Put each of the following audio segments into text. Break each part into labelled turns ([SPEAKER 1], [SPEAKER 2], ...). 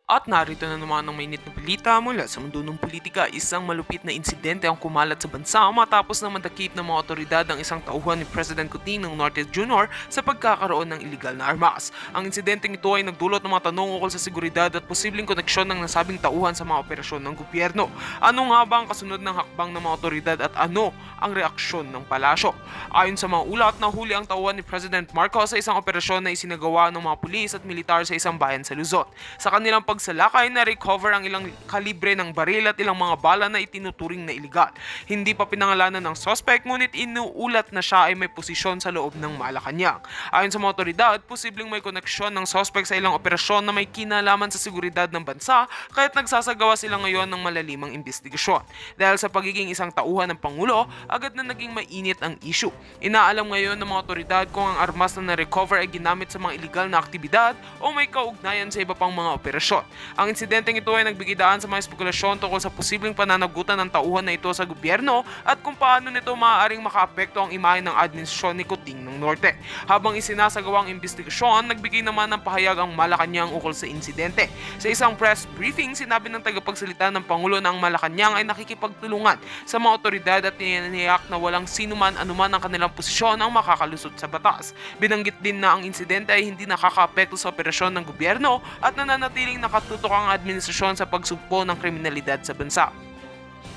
[SPEAKER 1] At narito na naman ang mainit na balita mula sa mundo ng politika. Isang malupit na insidente ang kumalat sa bansa matapos na madakip ng mga otoridad ang isang tauhan ni President Coutinho Norte Jr. sa pagkakaroon ng iligal na armas. Ang insidenteng ito ay nagdulot ng mga tanong ukol sa seguridad at posibleng koneksyon ng nasabing tauhan sa mga operasyon ng gobyerno. Ano nga ba ang kasunod ng hakbang ng mga otoridad at ano ang reaksyon ng palasyo? Ayon sa mga ulat, nahuli ang tauhan ni President Marcos sa isang operasyon na isinagawa ng mga pulis at militar sa isang bayan sa Luzon. Sa kanilang pagsalakay, na-recover ang ilang kalibre ng baril at ilang mga bala na itinuturing na iligal. Hindi pa pinangalanan ng suspect, ngunit inuulat na siya ay may posisyon sa loob ng Malacanang. Ayon sa mga otoridad, posibleng may koneksyon ng suspect sa ilang operasyon na may kinalaman sa seguridad ng bansa, kaya't nagsasagawa sila ngayon ng malalimang investigasyon. Dahil sa pagiging isang tauhan ng Pangulo, agad na naging mainit ang issue. Inaalam ngayon ng mga otoridad kung ang armas na na-recover ay ginamit sa mga iligal na aktibidad o may kaugnayan sa iba pang mga operasyon. Ang insidenteng ito ay nagbigay daan sa mga spekulasyon tungkol sa posibleng pananagutan ng tauhan na ito sa gobyerno at kung paano nito maaaring makaapekto ang imahe ng administrasyon ni Coutinho ng Norte. Habang isinasagawa ang investigasyon, nagbigay naman ng pahayag ang Malacanang ukol sa insidente. Sa isang press briefing, sinabi ng tagapagsalita ng Pangulo na ang Malacanang ay nakikipagtulungan sa mga otoridad at tiniyak na walang sinuman anuman ang kanilang posisyon ang makakalusot sa batas. Binanggit din na ang insidente ay hindi nakakaapekto sa operasyon ng gobyerno at nananatiling nakatutok ang administrasyon sa pagsugpo ng kriminalidad sa bansa.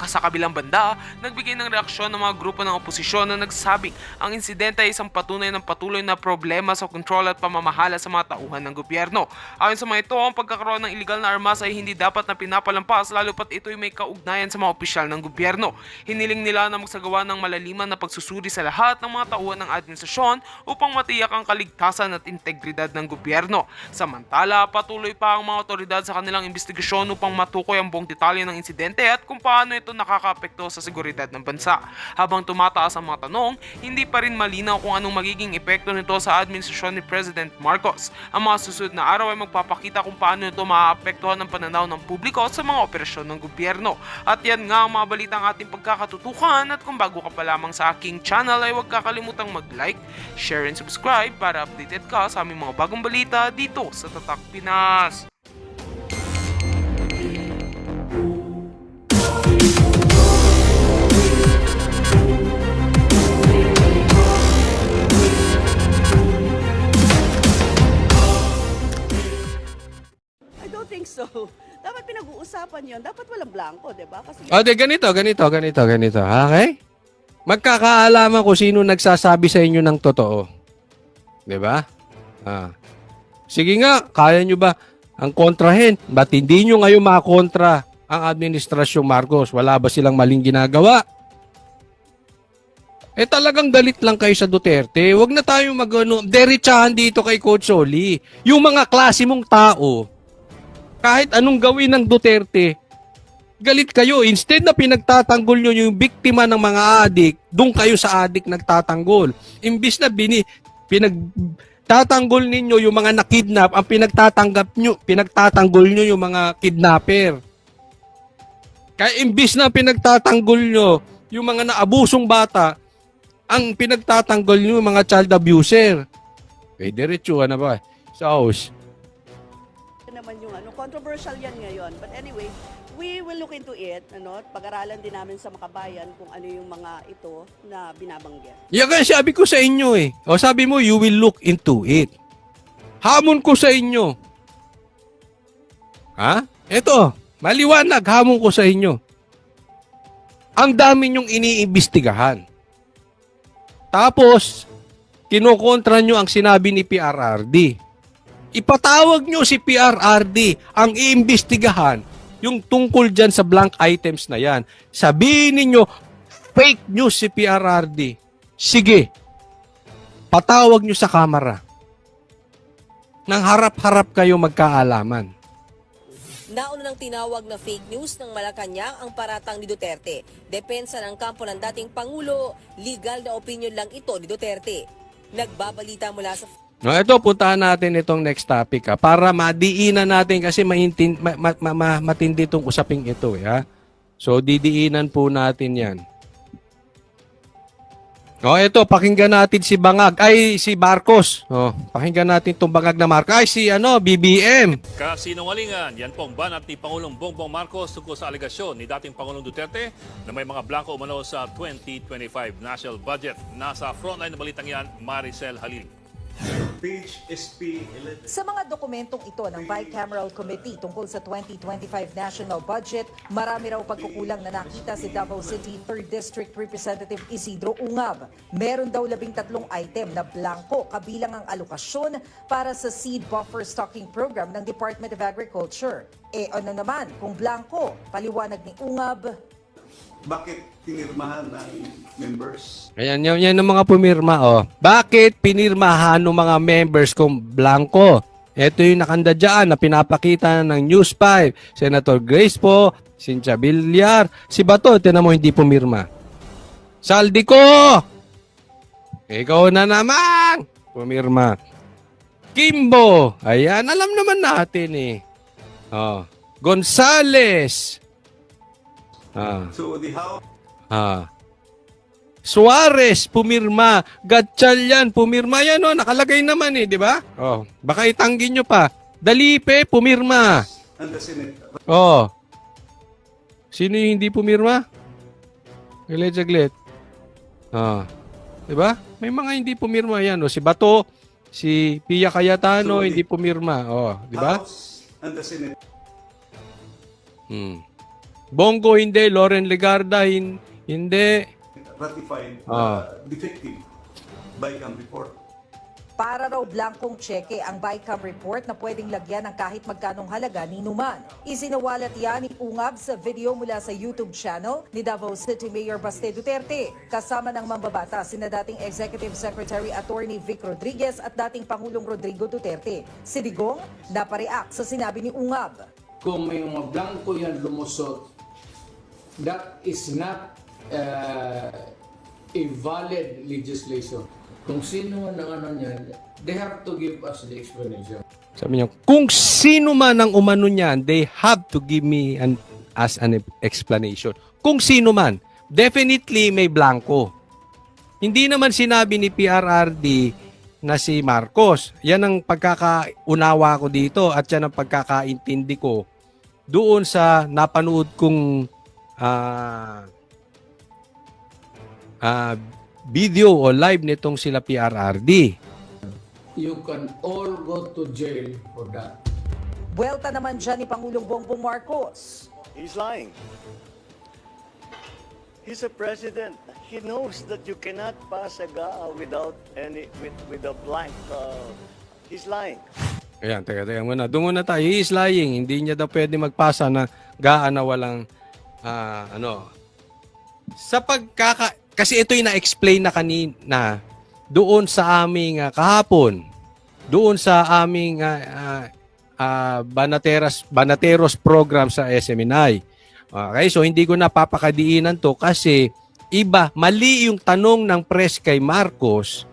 [SPEAKER 1] Sa kabilang banda, nagbigay ng reaksyon ng mga grupo ng oposisyon na nagsabing ang insidente ay isang patunay ng patuloy na problema sa kontrol at pamamahala sa mga tauhan ng gobyerno. Ayon sa mga ito, ang pagkakaroon ng iligal na armas ay hindi dapat na pinapalampas lalo pat ito'y may kaugnayan sa mga opisyal ng gobyerno. Hiniling nila na magsagawa ng malaliman na pagsusuri sa lahat ng mga tauhan ng administrasyon upang matiyak ang kaligtasan at integridad ng gobyerno. Samantala, patuloy pa ang mga otoridad sa kanilang investigasyon upang matukoy ang buong detalye ng insidente at kung paano ito nakakaapekto sa seguridad ng bansa. Habang tumataas ang mga tanong, hindi pa rin malinaw kung anong magiging epekto nito sa administrasyon ni President Marcos. Ang mga susunod na araw ay magpapakita kung paano ito maaapektuhan ng pananaw ng publiko sa mga operasyon ng gobyerno. At yan nga ang mga balitang ating pagkakatutukan, at kung bago ka pa lamang sa aking channel ay huwag kakalimutang mag-like, share and subscribe para updated ka sa aming mga bagong balita dito sa Tatak Pinas.
[SPEAKER 2] I don't think so. Dapat pinag-uusapan yon. Dapat walang blanco, di ba? Kasi
[SPEAKER 3] O, de, ganito. Okay? Magkakaalaman ko sino nagsasabi sa inyo ng totoo. 'Di ba? Sige nga, kaya nyo ba ang kontrahin? Ba't hindi nyo ngayon makontra ang administrasyong Marcos? Wala ba silang maling ginagawa? Talagang galit lang kayo sa Duterte. Huwag na tayong derechahan dito kay Coach Oli. Yung mga klase mong tao, kahit anong gawin ng Duterte, galit kayo. Instead na pinagtatanggol nyo yung biktima ng mga adik, doon kayo sa adik nagtatanggol. Imbis na pinagtatanggol ninyo yung mga nakidnap, ang pinagtatanggol nyo yung mga kidnapper. Kaya imbis na pinagtatanggol nyo yung mga naabusong bata, ang pinagtatanggol nyo yung mga child abuser. Diretsuhan na ba? Sa house.
[SPEAKER 2] naman yung controversial yan ngayon. But anyway, we will look into it. Pag-aralan din namin sa Makabayan kung ano yung mga ito na binabanggit.
[SPEAKER 3] Yan kaya sabi ko sa inyo eh. O sabi mo, you will look into it. Hamon ko sa inyo. Ito, maliwanag, hamon ko sa inyo. Ang dami nyong iniimbestigahan. Tapos, kinokontra nyo ang sinabi ni PRRD. Ipatawag nyo si PRRD ang iimbestigahan yung tungkol dyan sa blank items na yan. Sabihin ninyo, fake news si PRRD. Sige, patawag nyo sa kamera. Nang harap-harap kayo magkaalaman.
[SPEAKER 4] Nauna ng tinawag na fake news ng Malacanang ang paratang ni Duterte. Depensa ng kampo ng dating Pangulo, legal na opinion lang ito ni Duterte. Nagbabalita mula sa...
[SPEAKER 3] No, ito, puntahan natin itong next topic para madiinan natin kasi matindi itong usaping ito. So, didiinan po natin yan. Oh, eto, pakinggan natin si Bangag. Ay, si Marcos. Oh, pakinggan natin itong Bangag na Marcos. Ay, si BBM.
[SPEAKER 5] Kasinungalingan, yan pong banat ni Pangulong Bongbong Marcos tungkol sa alegasyon ni dating Pangulong Duterte na may mga blanco umano sa 2025 national budget. Nasa frontline na balitang yan, Maricel Halil.
[SPEAKER 6] Page SP 11.
[SPEAKER 7] Sa mga dokumentong ito ng Bicameral Committee tungkol sa 2025 national budget, marami raw pagkukulang na nakita si Davao City 3rd District Representative Isidro Ungab. Meron daw 13 item na blanco kabilang ang alokasyon para sa seed buffer stocking program ng Department of Agriculture. Ano naman kung blanco? Paliwanag ni Ungab.
[SPEAKER 6] Bakit pinirmahan ng members?
[SPEAKER 3] Ayan, yan ang mga pumirma. Oh. Bakit pinirmahan ng mga members kung blanco? Ito yung nakanda dyan na pinapakita ng News 5. Senator Grace po, Cynthia Villar, si Bato, tinan mo hindi pumirma. Saldi ko! Ikaw na naman! Pumirma. Kimbo! Ayan, alam naman natin eh. Oh. Gonzales!
[SPEAKER 6] So the House
[SPEAKER 3] Suarez, pumirma. Gatchalian, pumirma. Yan, oh, nakalagay naman eh, di ba? Oh, baka itanggi nyo pa. Dalipe, pumirma.
[SPEAKER 6] and the Senate.
[SPEAKER 3] Oh. Sino yung hindi pumirma? Saglit. Ah. Di ba? May mga hindi pumirma yan. Oh. Si Bato, si Pia Cayetano,
[SPEAKER 6] So,
[SPEAKER 3] hindi pumirma. Oh, di ba?
[SPEAKER 6] House and the Senate.
[SPEAKER 3] Bongo, hindi. Loren Legarda, hindi.
[SPEAKER 6] Ratified defective BICAM report.
[SPEAKER 7] Para raw blankong tseke ang BICAM report na pwedeng lagyan ng kahit magkanong halaga ni Numan. Isinawalat yan ni Ungab sa video mula sa YouTube channel ni Davao City Mayor Baste Duterte. Kasama ng mambabata sina dating Executive Secretary Attorney Vic Rodriguez at dating Pangulong Rodrigo Duterte. Si Digong napareact sa sinabi ni Ungab.
[SPEAKER 8] Kung may mga blanco yan lumusot, that is not a valid legislation. Kung sino man ang ano niyan, they have to give us the explanation.
[SPEAKER 3] Sabi niya, kung sino man ang umano niyan, they have to give me an explanation. Kung sino man, definitely may blanco. Hindi naman sinabi ni PRRD na si Marcos. Yan ang pagkakaunawa ko dito at yan ang pagkakaintindi ko doon sa napanood kong video o live nitong sila PRRD.
[SPEAKER 8] You can all go to jail for that.
[SPEAKER 7] Buwelta naman dyan ni Pangulong Bongbong Marcos.
[SPEAKER 9] He's lying. He's a president. He knows that you cannot pass a GAA without with a blank. He's lying.
[SPEAKER 3] Ayan, teka muna. Doon muna tayo. He is lying. Hindi niya daw pwede magpasa na GAA na walang kasi ito yung na-explain na kanina doon sa aming kahapon. Doon sa aming Banateros program sa SMNI. Okay, so hindi ko napapakadiinan to kasi mali yung tanong ng press kay Marcos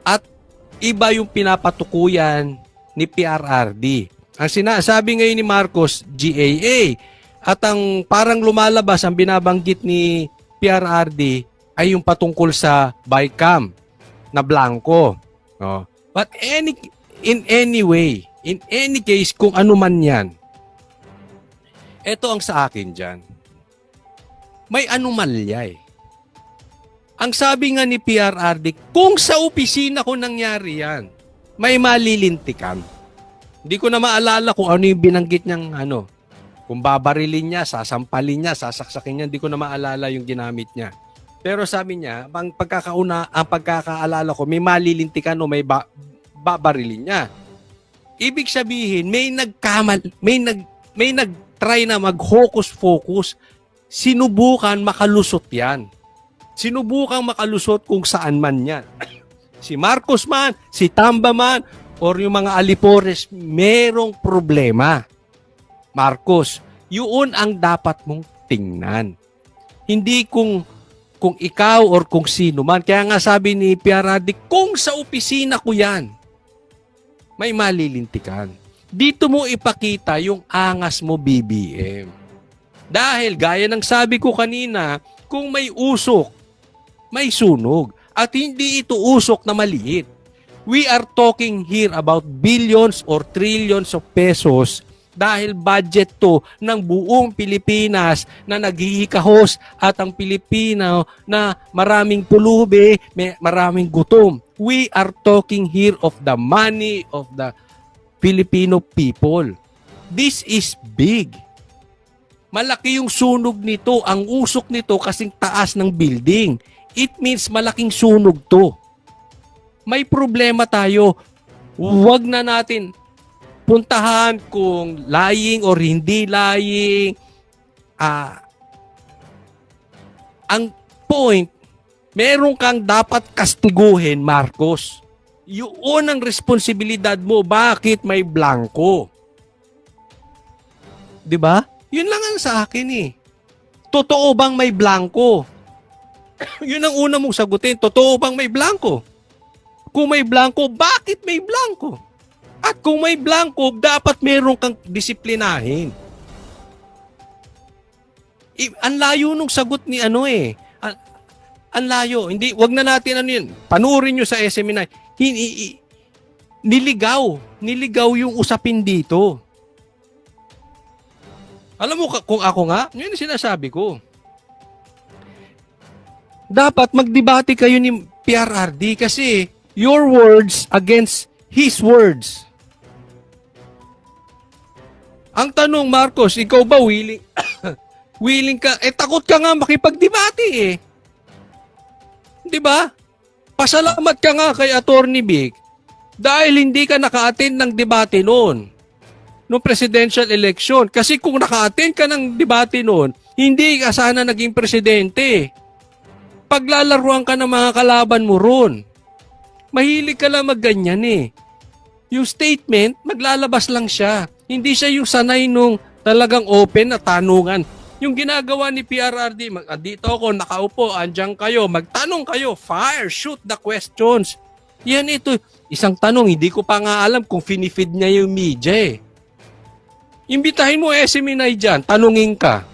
[SPEAKER 3] at iba yung pinapatukuyan ni PRRD. Ang sinasabi ngayon ni Marcos, GAA. At ang parang lumalabas, ang binabanggit ni PRRD ay yung patungkol sa BICAM na blanco. Oh. But in any case, kung ano man yan, ito ang sa akin dyan. May anomalya eh. Ang sabi nga ni PRRD, kung sa opisina ko nangyari yan, may malilintikan. Hindi ko na maalala kung ano yung binanggit niyang kung babarilin niya, sasampalin niya, sasaksakin niya, hindi ko na maalala yung ginamit niya. Pero sabi niya, ang pagkakaalala ko, may malilintikan o may babarilin niya. Ibig sabihin, may nag-try na mag-hocus-focus, sinubukan makalusot yan. Sinubukan makalusot kung saan man yan. Si Marcos man, si Tamba man, or yung mga alipores, merong problema. Marcos, yun ang dapat mong tingnan. Hindi kung ikaw or kung sino man. Kaya nga sabi ni PRRD, kung sa opisina ko yan, may malilintikan. Dito mo ipakita yung angas mo, BBM. Dahil gaya ng sabi ko kanina, kung may usok, may sunog. At hindi ito usok na maliit. We are talking here about billions or trillions of pesos dahil budget to ng buong Pilipinas na naghihikahos at ang Pilipino na maraming pulubi, maraming gutom. We are talking here of the money of the Filipino people. This is big. Malaki yung sunog nito, ang usok nito kasing taas ng building. It means malaking sunog to. May problema tayo. Huwag na natin puntahan kung lying or hindi lying. Ang point, meron kang dapat kastiguhin, Marcos. Yun ang responsibilidad mo. Bakit may blanco? 'Di ba? Yun lang ang sa akin eh. Totoo bang may blanco? Yun ang una mong sagutin. Totoo bang may blanco? Kung may blanco, bakit may blanco? At kung may blanco, dapat meron kang disiplinahin. Ang layo nung sagot ni ano eh. Ang layo. Hindi, wag na natin ano yun. Panuorin nyo sa SMNI. Niligaw yung usapin dito. Alam mo kung ako nga, yun ang sinasabi ko. Dapat magdebate kayo ni PRRD kasi your words against his words. Ang tanong, Marcos, ikaw ba willing willing ka? Takot ka nga makipagdebate eh. 'Di ba? Pasalamat ka nga kay Attorney Vic dahil hindi ka naka-attend ng debate noon presidential election. Kasi kung naka-attend ka ng debate noon, hindi ka sana naging presidente. Paglalaruan ka ng mga kalaban mo ron. Mahilig ka lang magganyan eh. Yung statement, maglalabas lang siya. Hindi siya yung sanay nung talagang open na tanungan. Yung ginagawa ni PRRD, dito ako, nakaupo, andyan kayo, magtanong kayo, fire, shoot the questions. Yan ito. Isang tanong, hindi ko pa nga alam kung finifeed niya yung media eh. Imbitahin mo SMNI dyan, tanungin ka.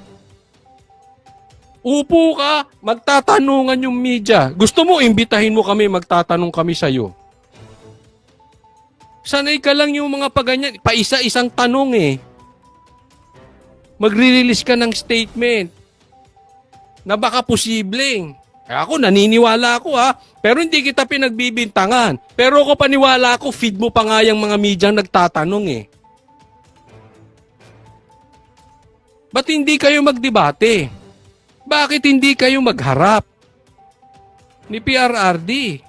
[SPEAKER 3] Upo ka, magtatanungan yung media. Gusto mo, imbitahin mo kami, magtatanong kami sa'yo. Sanay ka lang yung mga paganyan. Paisa-isang tanong eh. Magre-release ka ng statement na baka posibleng. Ako, naniniwala ako ha. Pero hindi kita pinagbibintangan. Pero ako paniwala ako, feed mo pa nga yung mga media nagtatanong eh. Ba't hindi kayo magdebate? Bakit hindi kayo magharap ni PRRD?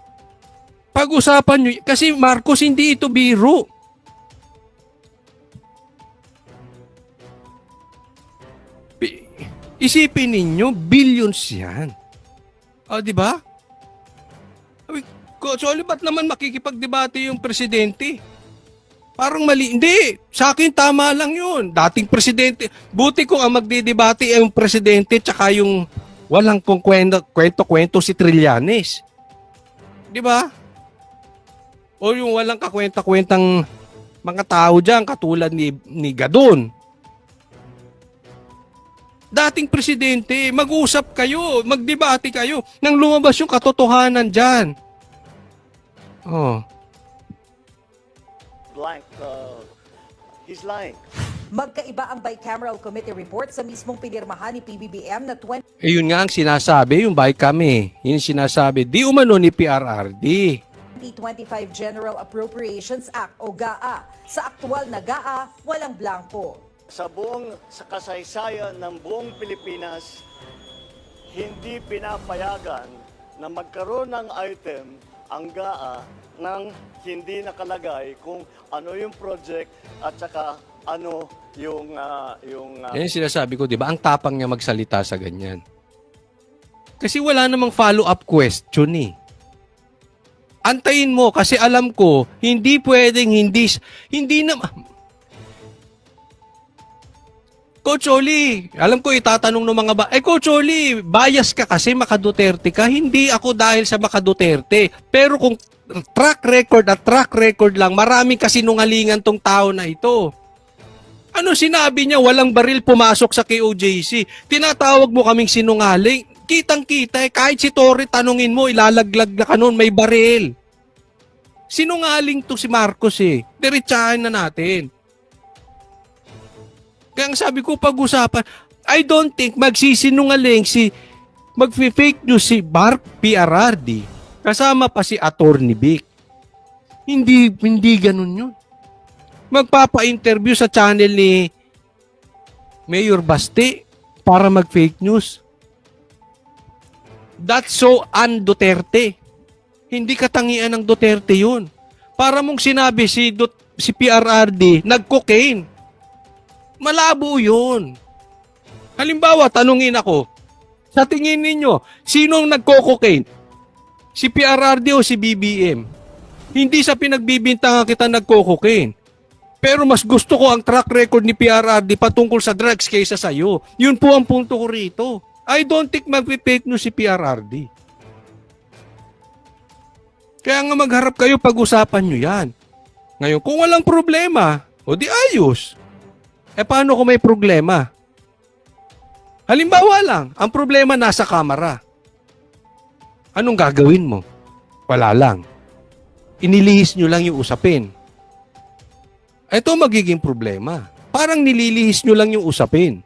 [SPEAKER 3] Pag-usapan nyo, kasi Marcos, hindi ito biro. Isipin ninyo, billions yan. O, di ba? Sorry, ba't naman makikipagdebate yung presidente? Parang mali. Hindi. Sa akin, tama lang yun. Dating presidente. Buti kung ang magdidebate ay yung presidente tsaka yung walang kung kwento-kwento si Trillanes. Di ba? O yung walang kakwenta-kwentang mga tao dyan katulad ni Gadon. Dating presidente, mag-usap kayo, magdebate kayo nang lumabas yung katotohanan dyan. Oh.
[SPEAKER 9] Blank, he's lying.
[SPEAKER 7] Magkaiba ang bicameral committee report sa mismong pinirmahan ni PBBM na 20...
[SPEAKER 3] Yun nga ang sinasabi, yung bicam eh. Yun sinasabi, di umano ni PRRD.
[SPEAKER 7] 2025 General Appropriations Act o GAA. Sa aktual na GAA, walang blanco.
[SPEAKER 9] Sa kasaysayan ng buong Pilipinas, hindi pinapayagan na magkaroon ng item ang GAA nang hindi nakalagay kung ano yung project at saka ano yung...
[SPEAKER 3] Yan yung sinasabi ko, di ba? Ang tapang niya magsalita sa ganyan. Kasi wala namang follow-up question eh. Antayin mo kasi alam ko, hindi pwedeng hindi na... Coach Oli, alam ko itatanong ng mga Coach Oli, bias ka kasi Maka-Duterte ka. Hindi ako dahil sa Maka-Duterte. Pero kung track record lang, maraming kasinungalingan tong tao na ito. Ano sinabi niya? Walang baril pumasok sa KOJC. Tinatawag mo kaming sinungaling. Kitang-kita eh. Kahit si Torre, tanungin mo, ilalaglag na kanon, may baril. Sinungaling to si Marcos eh. Diretsahan na natin. Kaya ang sabi ko, pag-usapan, I don't think magsisinungaling mag-fake news si Mark PRRD kasama pa si Attorney Vic. Hindi ganun yun. Magpapa-interview sa channel ni Mayor Baste para mag-fake news. That's so un-Duterte. Hindi katangian ng Duterte yun. Para mong sinabi si PRRD, nag-cocaine. Malabo yun. Halimbawa, tanungin ako, sa tingin ninyo, sinong nagko-cocaine? Si PRRD o si BBM? Hindi sa pinagbibintangan kita nagko-cocaine. Pero mas gusto ko ang track record ni PRRD patungkol sa drugs kaysa sa'yo. Yun po ang punto ko rito. I don't think mag-fake news si PRRD. Kaya nga magharap kayo, pag-usapan nyo yan. Ngayon, kung walang problema, o di ayos. Paano kung may problema? Halimbawa lang, ang problema nasa kamera. Anong gagawin mo? Wala lang. Inilihis nyo lang yung usapin. Ito magiging problema. Parang nililihis nyo lang yung usapin.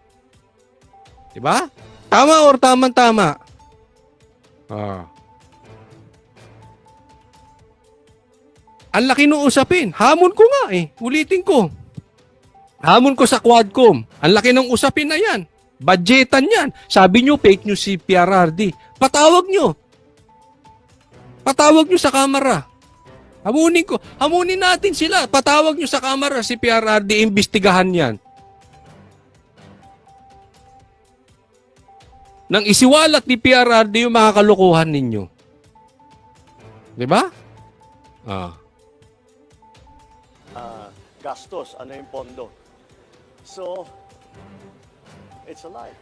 [SPEAKER 3] Diba? Tama or tama-tama? Ang laki nung usapin. Hamon ko nga eh. Ulitin ko. Hamon ko sa Quadcom. Ang laki ng usapin na yan. Budgetan yan. Sabi nyo, fake news si PRRD. Patawag nyo. Patawag nyo sa kamera. Hamunin ko. Hamunin natin sila. Patawag nyo sa kamera si PRRD. Imbestigahan yan. Nang isiwalat ni PRRD yung mga kalokohan ninyo. Diba?
[SPEAKER 9] Gastos, ano yung pondo. So, it's a lie.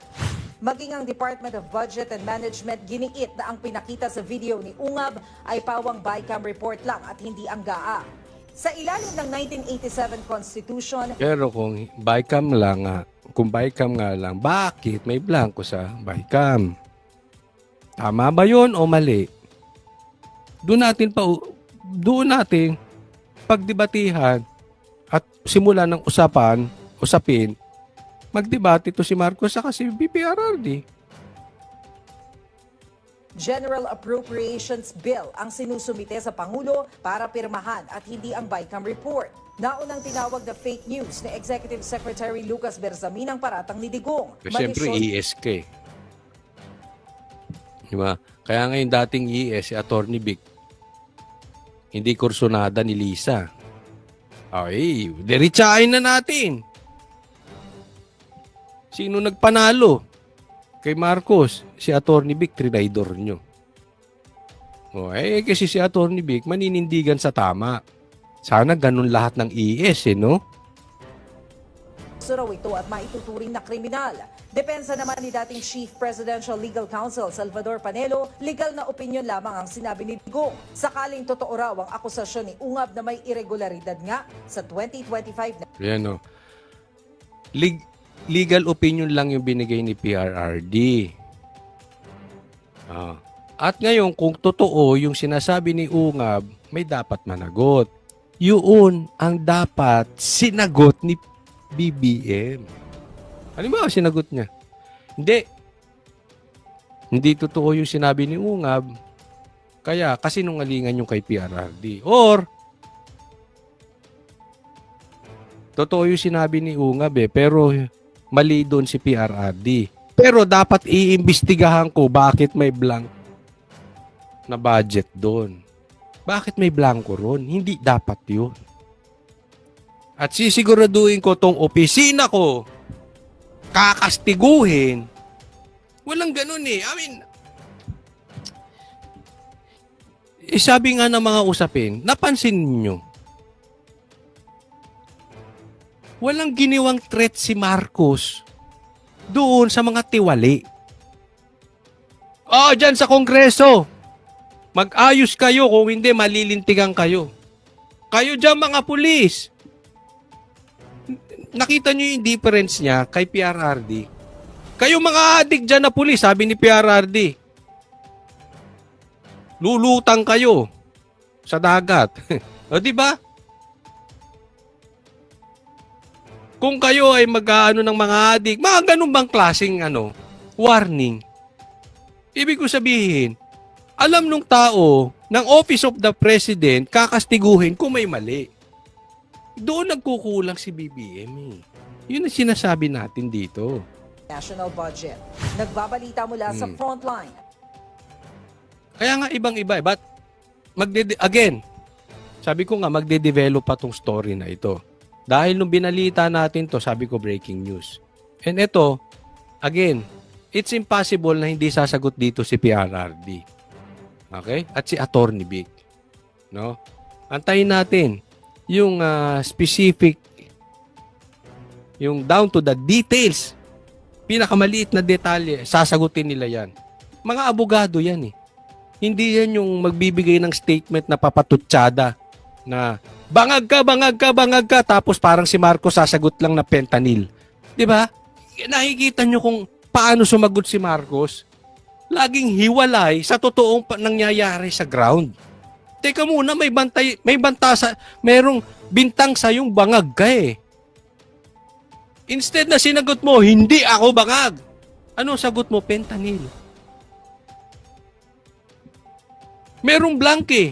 [SPEAKER 7] Maging ang Department of Budget and Management giniit na ang pinakita sa video ni Ungab ay pawang BICAM report lang at hindi ang GAA. Sa ilalim ng 1987 Constitution,
[SPEAKER 3] pero kung BICAM nga lang, bakit may blanco sa BICAM? Tama ba yun o mali? Doon natin pagdebatihan at simula ng usapin, magdebate to si Marcos saka si BPRRD.
[SPEAKER 7] General Appropriations Bill ang sinusumite sa Pangulo para pirmahan at hindi ang BICAM report. Naunang tinawag na fake news ni Executive Secretary Lucas Bersamin ang paratang ni Digong.
[SPEAKER 3] Siyempre, ESK. Diba? Kaya ngayon dating ES, si Attorney Vic, hindi kursunada ni Lisa. Okay, diretsahin na natin. Sino nagpanalo? Kay Marcos, si Attorney Vic, trinidor nyo. Kasi si Attorney Vic, maninindigan sa tama. Sana ganun lahat ng ES, no?
[SPEAKER 7] So raw ito at maituturing na kriminal. Depensa naman ni dating Chief Presidential Legal Counsel Salvador Panelo, legal na opinion lamang ang sinabi ni Digong. Sakaling totoo raw ang akusasyon ni Ungab na may irregularidad nga sa 2025 na.
[SPEAKER 3] Yan, no? Legal opinion lang yung binigay ni PRRD. At ngayon, kung totoo yung sinasabi ni Ungab, may dapat managot. Yun ang dapat sinagot ni BBM. Ano ba sinagot niya? Hindi totoo yung sinabi ni Ungab. Kaya kasinungalingan yung kay PRRD. Or, totoo yung sinabi ni Ungab pero mali doon si PRRD. Pero dapat iimbestigahan ko bakit may blank na budget doon. Bakit may blanco ron? Hindi dapat yun. At sisiguraduhin ko tong opisina ko kakastiguhin. Walang ganun eh. Sabi nga ng mga usapin, napansin niyo, walang giniwang threat si Marcos doon sa mga tiwali. Dyan sa Kongreso, mag-ayos kayo, kung hindi malilintigan kayo. Kayo dyan mga pulis. Nakita nyo yung difference niya kay PRRD. Kayo mga adik dyan na pulis, sabi ni PRRD, lulutang kayo sa dagat. O di ba? Kung kayo ay mag-aano ng mga adik, mga ganun bang klaseng warning? Ibig ko sabihin, alam nung tao ng Office of the President kakastiguhin kung may mali. Doon nagkukulang si BBM eh. Yun ang sinasabi natin dito.
[SPEAKER 7] National budget. Nagbabalita mula sa frontline.
[SPEAKER 3] Kaya nga ibang-iba eh. But again, sabi ko nga magde-develop pa tong story na ito. Dahil nung binalita natin to, sabi ko breaking news. And ito, again, it's impossible na hindi sasagot dito si PRRD. Okay? At si Attorney Vic. No? Antayin natin yung specific, yung down to the details, pinakamaliit na detalye, sasagutin nila yan. Mga abogado yan eh. Hindi yan yung magbibigay ng statement na papatutsada na bangag ka, tapos parang si Marcos sasagot lang na fentanyl. Diba? Nakikita nyo kung paano sumagot si Marcos. Laging hiwalay sa totoong nangyayari sa ground. Teka muna, merong bintang sa yung bangag ka eh. Instead na sinagot mo, hindi ako bangag. Ano sagot mo? Fentanyl. Merong blank eh.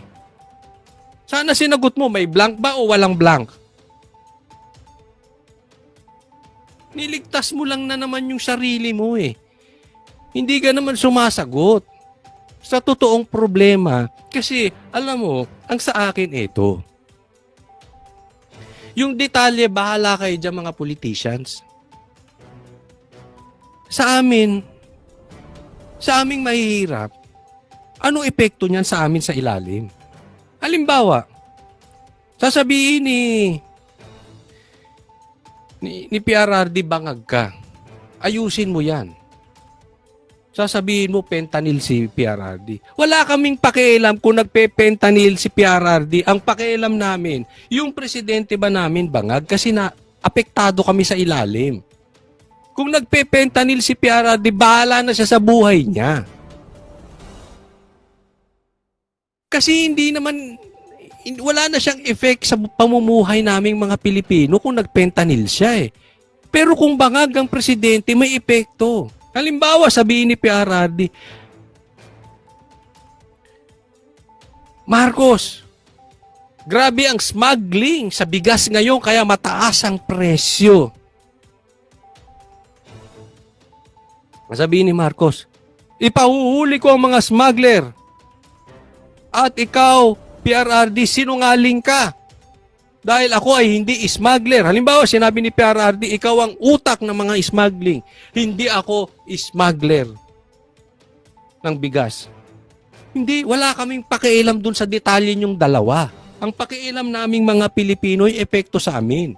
[SPEAKER 3] Sana sinagot mo, may blank ba o walang blank? Niligtas mo lang na naman yung sarili mo eh. Hindi ka naman sumasagot sa totoong problema. Kasi, alam mo, ang sa akin ito. Yung detalye, bahala kayo dyan mga politicians. Sa aming mahihirap, anong epekto niyan sa amin sa ilalim? Halimbawa, sasabihin ni PRRD bangag ka. Ayusin mo yan. Sasabihin mo fentanyl si PRRD. Wala kaming pakialam kung nagpe-fentanyl si PRRD. Ang pakialam namin, yung presidente ba namin bangag kasi na apektado kami sa ilalim. Kung nagpe-fentanyl si PRRD, bahala na siya sa buhay niya. Kasi wala na siyang effect sa pamumuhay naming mga Pilipino kung nagfentanyl siya eh. Pero kung bangag ang presidente, may epekto. Halimbawa, sabihin ni PRRD, Marcos, grabe ang smuggling sa bigas ngayon kaya mataas ang presyo. Sabihin ni Marcos, ipahuhuli ko ang mga smuggler. At ikaw, PRRD, sinungaling ka. Dahil ako ay hindi smuggler. Halimbawa, sinabi ni PRRD, ikaw ang utak ng mga smuggling. Hindi ako smuggler ng bigas. Hindi, wala kaming pakialam dun sa detalye yung dalawa. Ang pakialam naming mga Pilipino ay epekto sa amin.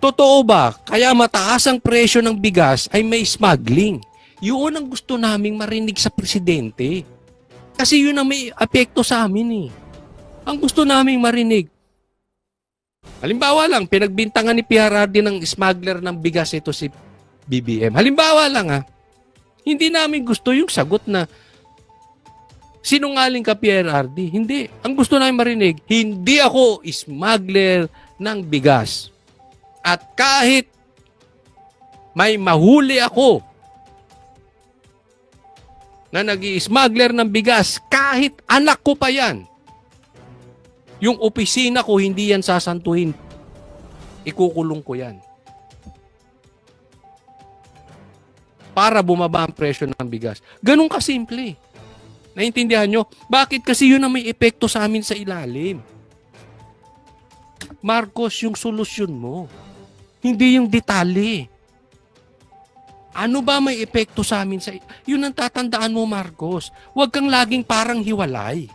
[SPEAKER 3] Totoo ba? Kaya mataas ang presyo ng bigas ay may smuggling. Yun ang gusto naming marinig sa presidente. Kasi yun ang may epekto sa amin eh. Ang gusto naming marinig. Halimbawa lang, pinagbintangan ni PRRD ng smuggler ng bigas ito si BBM. Halimbawa lang hindi namin gusto yung sagot na sinungaling ka PRRD. Hindi. Ang gusto namin marinig, hindi ako smuggler ng bigas. At kahit may mahuli ako na nag-i-smuggler ng bigas, kahit anak ko pa yan, yung opisina ko, hindi yan sasantuhin. Ikukulong ko yan. Para bumaba ang presyo ng bigas. Ganun kasimple. Naintindihan nyo? Bakit? Kasi yun ang may epekto sa amin sa ilalim. Marcos, yung solusyon mo. Hindi yung detalye. Ano ba may epekto sa amin sa... Yun ang tatandaan mo, Marcos. Huwag kang laging parang hiwalay.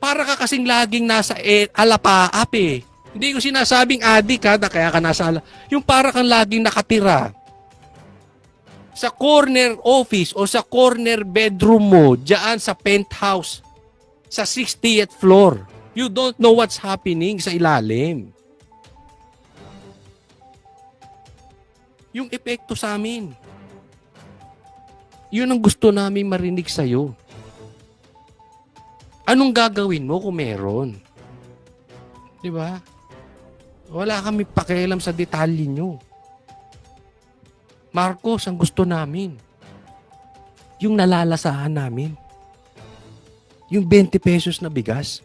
[SPEAKER 3] Para ka kasing laging nasa alapaap eh. Hindi ko sinasabing adik kaya ka nasa yung para kang laging nakatira sa corner office o sa corner bedroom mo, diyan sa penthouse, sa 60th floor. You don't know what's happening sa ilalim. yung epekto sa amin. Yun ang gusto namin marinig sa'yo. Anong gagawin mo kung meron? Di ba? Wala kami pakialam sa detalye nyo. Marcos, ang gusto namin, yung nalalasahan namin, yung 20 pesos na bigas.